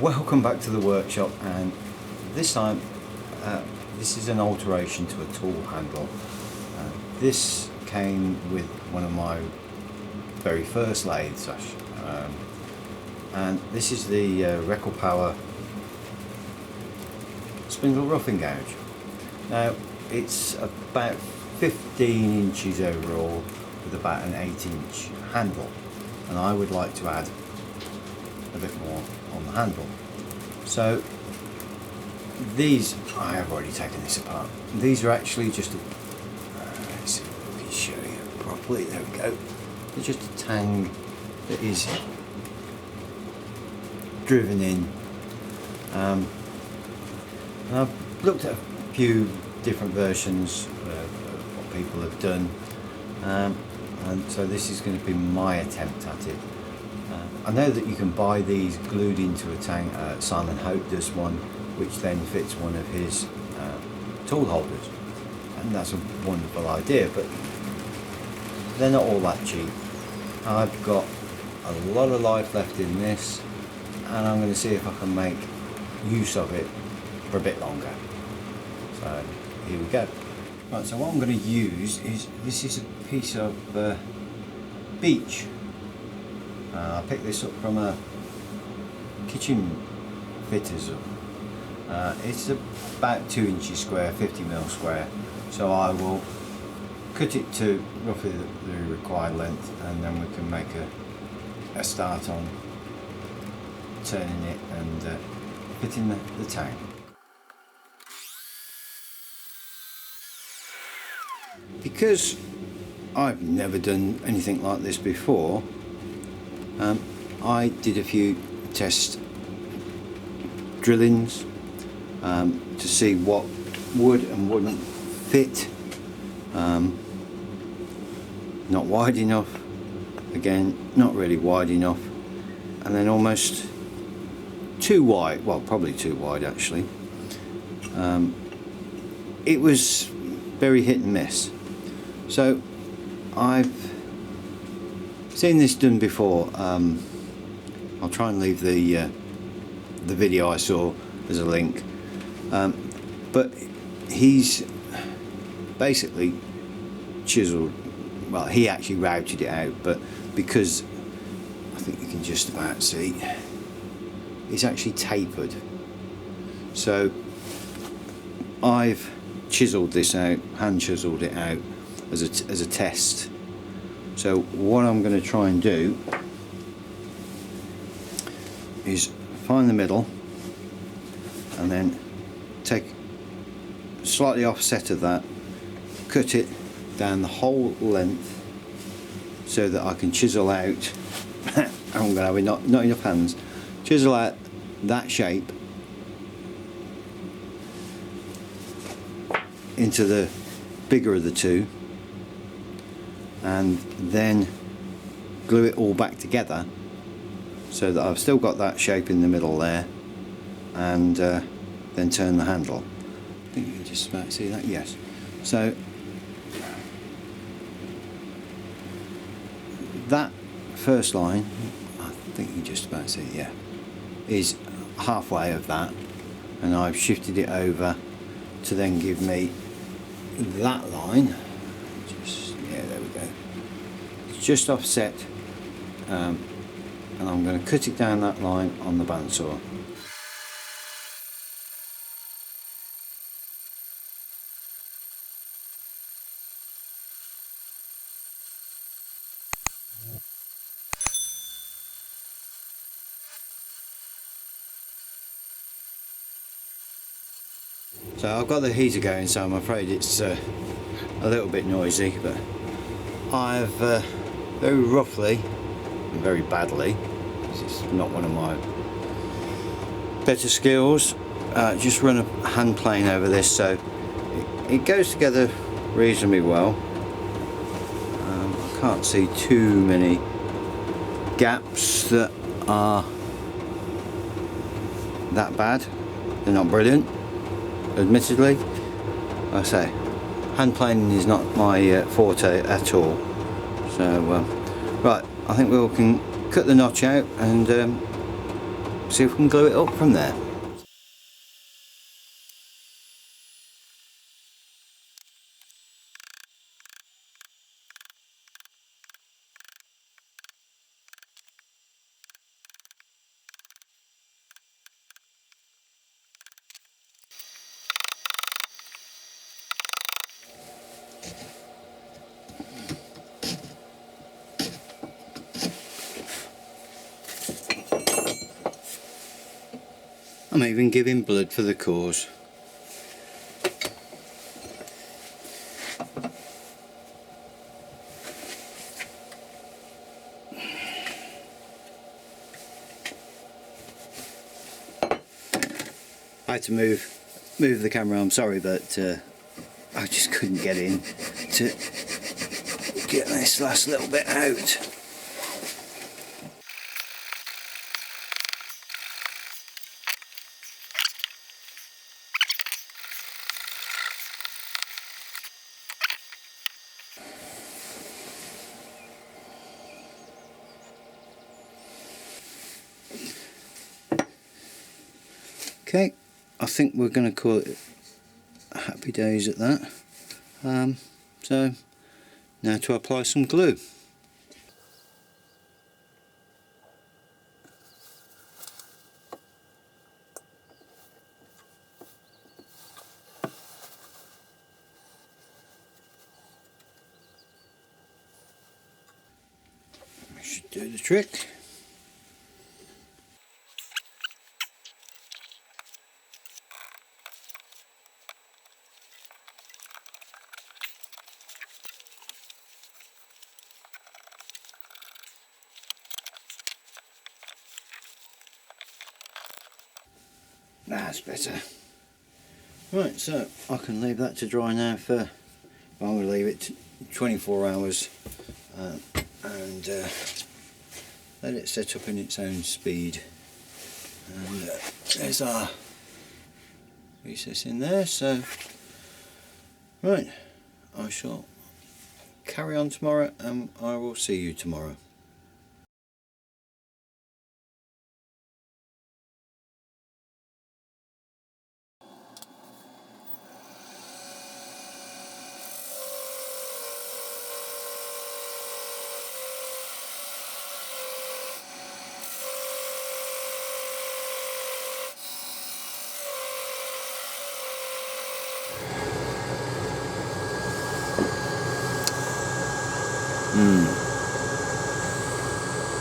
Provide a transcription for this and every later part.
Welcome back to the workshop, and this time this is an alteration to a tool handle. This came with one of my very first lathes, and this is the Record Power Spindle Roughing Gouge. Now it's about 15 inches overall with about an 8-inch handle, and I would like to add a bit more on the handle. So these, I have already taken this apart. These are actually just let's see if we can show you properly. There we go. They're just a tang that is driven in. And I've looked at a few different versions of what people have done, and so this is going to be my attempt at it. I know that you can buy these glued into a tang. Simon Hope does one, which then fits one of his tool holders, and that's a wonderful idea, but they're not all that cheap. I've got a lot of life left in this, and I'm going to see if I can make use of it for a bit longer. So here we go. Right, so what I'm going to use is, this is a piece of beech. I picked this up from a kitchen fitters. It's about 2 inches square, 50mm square, so I will cut it to roughly the required length, and then we can make a start on turning it and fitting the tang. Because I've never done anything like this before, I did a few test drillings to see what would and wouldn't fit. Not wide enough, again not really wide enough, and then almost too wide, well probably too wide actually. It was very hit and miss. So I've seen this done before. I'll try and leave the video I saw as a link, but he's basically chiseled, well he actually routed it out, but because I think you can just about see, it's actually tapered. So I've chiseled this out, hand chiseled it out as a test. So what I'm going to try and do is find the middle and then take slightly offset of that, cut it down the whole length so that I can chisel out I'm going to have not enough hands, chisel out that shape into the bigger of the two, and then glue it all back together so that I've still got that shape in the middle there, and then turn the handle. I think you can just about see that, yes. So that first line, I think you can just about see it, yeah, is halfway of that, and I've shifted it over to then give me that line. Yeah, there we go. It's just offset, and I'm going to cut it down that line on the bandsaw. So I've got the heater going, so I'm afraid it's a little bit noisy, but I've very roughly and very badly, this is not one of my better skills, just run a hand plane over this, so it goes together reasonably well. I can't see too many gaps that are that bad. They're not brilliant, admittedly. Like I say, hand planing is not my forte at all. So right, I think we can cut the notch out and see if we can glue it up from there. I'm even giving blood for the cause. I had to move the camera, I'm sorry, but I just couldn't get in to get this last little bit out. Okay, I think we're going to call it happy days at that. So now to apply some glue. We should do the trick. That's better. Right, so I can leave that to dry now for, I'm going to leave it 24 hours and let it set up in its own speed. And there's our recess in there, so right, I shall carry on tomorrow and I will see you tomorrow.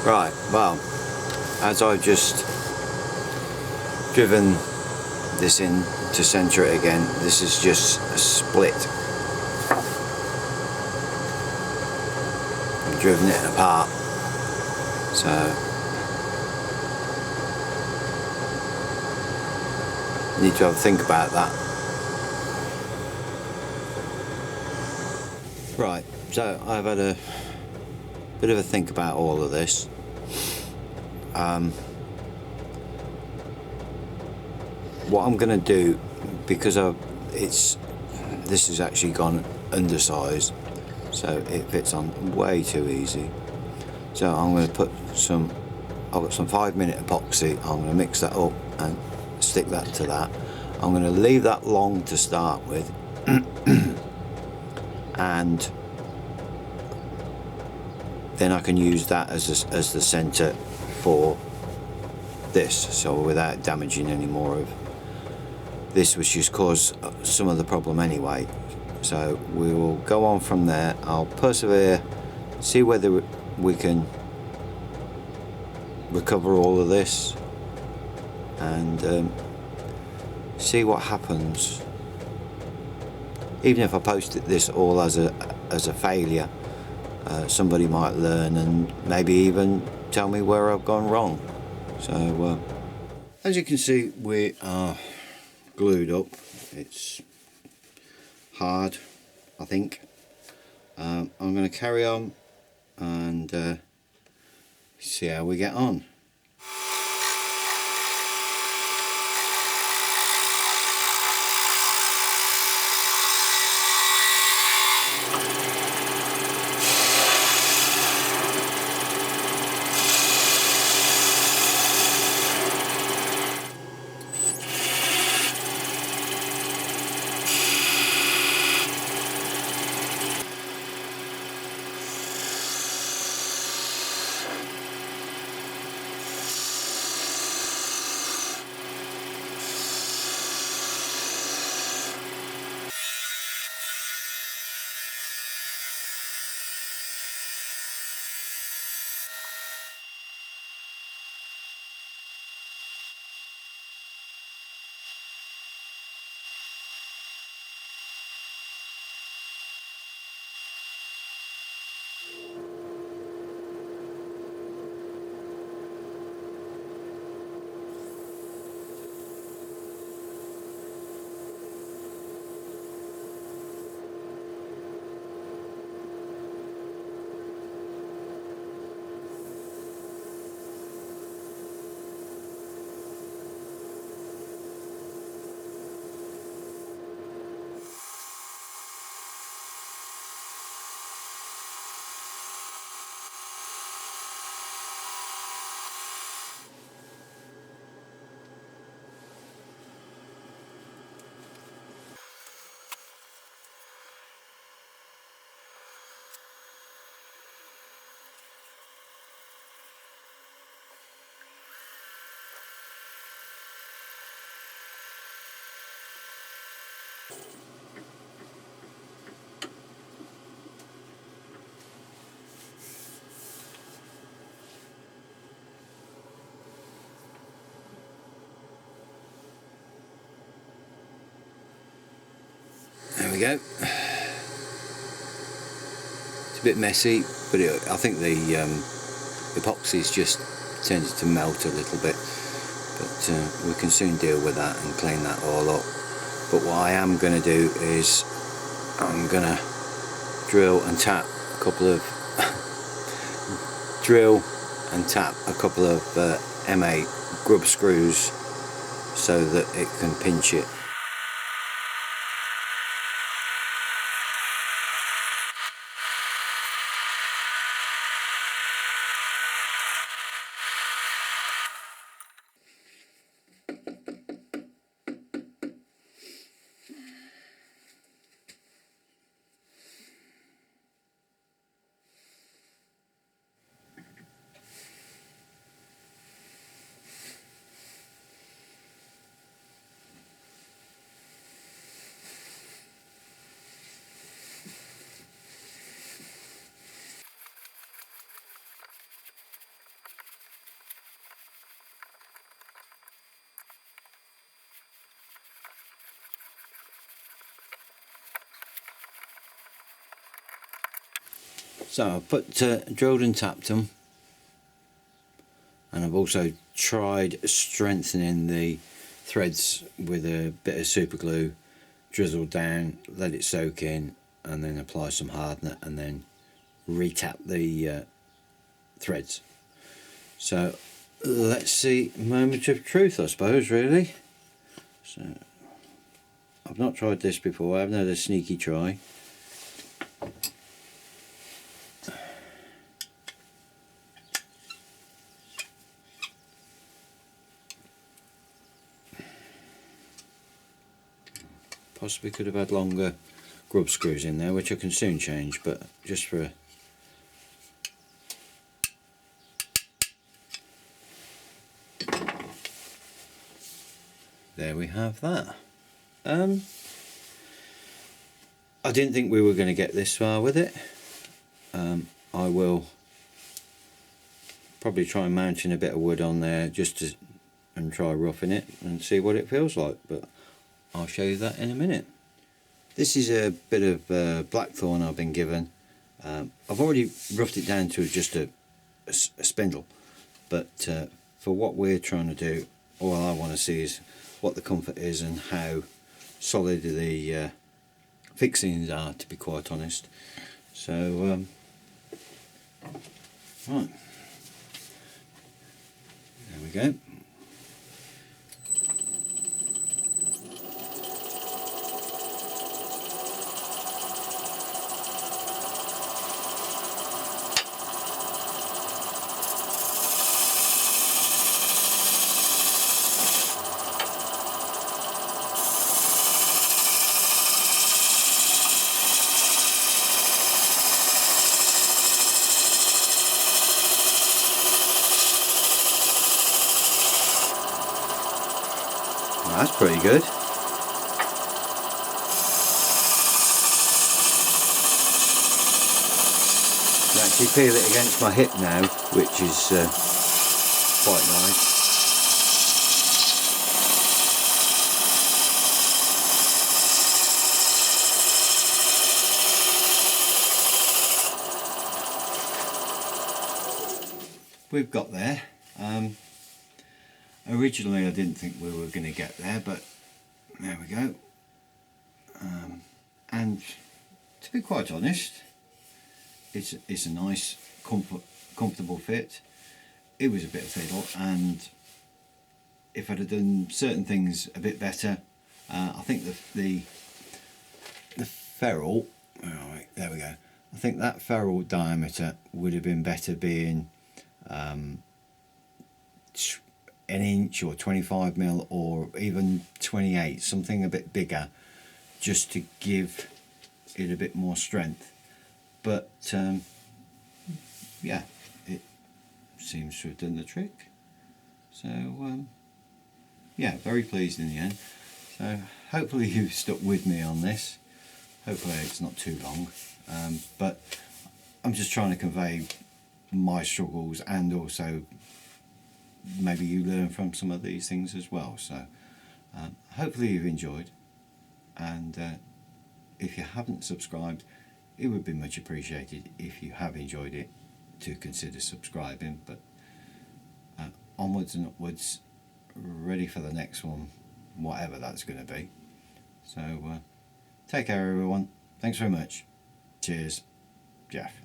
Right, well, as I've just driven this in to centre it again, this is just a split. I've driven it apart, so need to have a think about that. Right, so I've had a bit of a think about all of this. What I'm going to do, because this has actually gone undersized, so it fits on way too easy. So I'm going to put I've got some 5-minute epoxy. I'm going to mix that up and stick that to that. I'm going to leave that long to start with, and then I can use that as the centre for this, so without damaging any more of this, which has caused some of the problem anyway. So we will go on from there. I'll persevere, see whether we can recover all of this and see what happens. Even if I post this all as a failure, somebody might learn and maybe even tell me where I've gone wrong. So as you can see, we are glued up. It's hard, I think. I'm going to carry on and see how we get on. There we go. It's a bit messy, but I think the epoxy's just tended to melt a little bit, but we can soon deal with that and clean that all up. But what I am going to do is I'm going to drill and tap a couple of M8 grub screws so that it can pinch it. So I've drilled and tapped them, and I've also tried strengthening the threads with a bit of super glue, drizzled down, let it soak in, and then apply some hardener and then re-tap the threads. So let's see, moment of truth, I suppose, really. So I've not tried this before, I haven't had a sneaky try. Possibly could have had longer grub screws in there, which I can soon change, but just for there we have that. I didn't think we were going to get this far with it. I will probably try mounting a bit of wood on there and try roughing it and see what it feels like, but I'll show you that in a minute. This is a bit of blackthorn I've been given. I've already roughed it down to just a spindle, but for what we're trying to do, all I want to see is what the comfort is and how solid the fixings are, to be quite honest. So right, there we go. That's pretty good. I actually feel it against my hip now, which is quite nice. We've got there. Originally I didn't think we were going to get there, but there we go. And to be quite honest, it's a nice comfortable fit. It was a bit of fiddle, and if I'd have done certain things a bit better, I think the ferrule, alright, there we go, I think that ferrule diameter would have been better being an inch or 25mm or even 28, something a bit bigger, just to give it a bit more strength. But yeah, it seems to have done the trick. So yeah, very pleased in the end. So hopefully you've stuck with me on this. Hopefully it's not too long, but I'm just trying to convey my struggles, and also maybe you learn from some of these things as well. So hopefully you've enjoyed, and if you haven't subscribed, it would be much appreciated if you have enjoyed it to consider subscribing. But onwards and upwards, ready for the next one, whatever that's going to be. So take care everyone, thanks very much, cheers, Jeff.